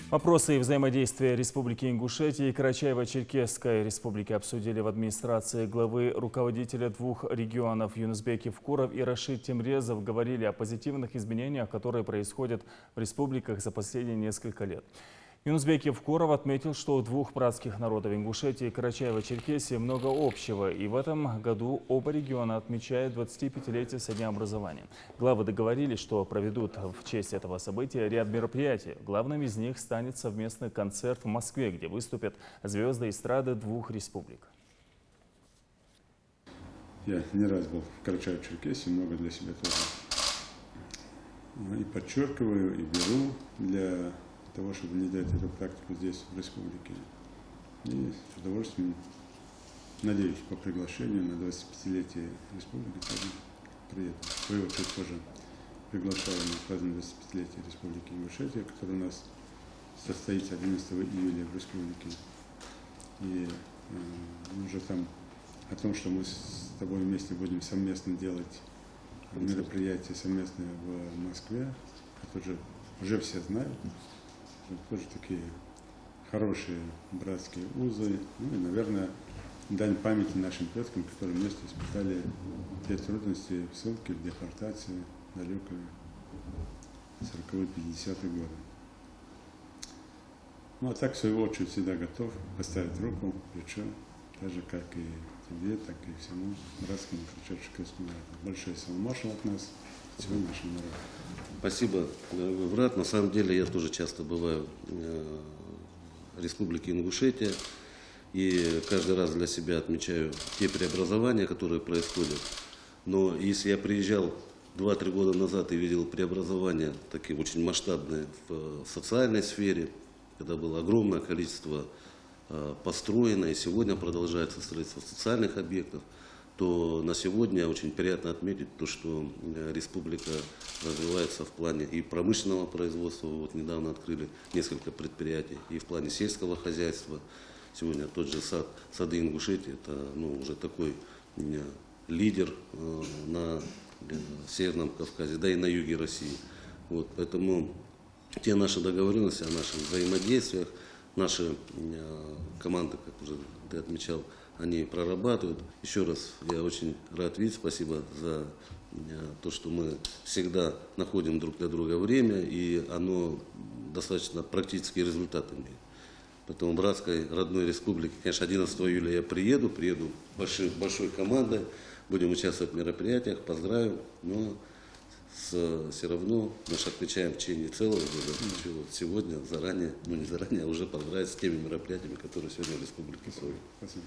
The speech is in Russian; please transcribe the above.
Вопросы взаимодействия Республики Ингушетия и Карачаево-Черкесской Республики обсудили в администрации главы руководителя двух регионов Юнусбек Евкуров и Рашид Темрезов. Говорили о позитивных изменениях, которые происходят в республиках за последние несколько лет. Юнусбек Евкуров отметил, что у двух братских народов Ингушетии и Карачаево-Черкесии много общего, и в этом году оба региона отмечают 25-летие со дня образования. Главы договорились, что проведут в честь этого события ряд мероприятий. Главным из них станет совместный концерт в Москве, где выступят звезды эстрады двух республик. Я не раз был в Карачаево-Черкесии, много для себя тоже и подчеркиваю, и беру для того, чтобы внедрять эту практику здесь, в республике. И с удовольствием, надеюсь, по приглашению на 25-летие республики тоже приеду. В свою очередь тоже приглашаю на празднование 25-летия Республики Ингушетия, который у нас состоится 11 июля в республике. И уже там о том, что мы с тобой вместе будем совместно делать мероприятия совместные в Москве, это уже все знают. Тоже такие хорошие братские узы, ну и, наверное, дань памяти нашим предкам, которые вместе испытали те трудности в ссылке, в депортации далекой 40-50-е годы. Ну а так, в свою очередь, всегда готов поставить руку, плечо, так же, как и тебе, так и всему братскому Карачаево-Черкесскому народу. Большой салмашал от нас, всего нашего народа. Спасибо, дорогой брат. На самом деле я тоже часто бываю в Республике Ингушетия и каждый раз для себя отмечаю те преобразования, которые происходят. Но если я приезжал 2-3 года назад и видел преобразования такие очень масштабные в социальной сфере, когда было огромное количество построено и сегодня продолжается строительство социальных объектов, то на сегодня очень приятно отметить то, что республика развивается в плане и промышленного производства. Вот недавно открыли несколько предприятий, и в плане сельского хозяйства. Сегодня тот же сады Ингушетии, это уже такой лидер на Северном Кавказе, да и на юге России. Вот, поэтому те наши договоренности о наших взаимодействиях, наши команды, как уже ты отмечал, они прорабатывают. Еще раз я очень рад видеть. Спасибо за то, что мы всегда находим друг для друга время, и оно достаточно практические результаты имеет. Поэтому братской родной республике, конечно, 11 июля я приеду большой командой, будем участвовать в мероприятиях, поздравим, но все равно мы же отмечаем в течение целого года. Вот сегодня заранее, не заранее, а уже поздравить с теми мероприятиями, которые сегодня в республике проходят. Спасибо.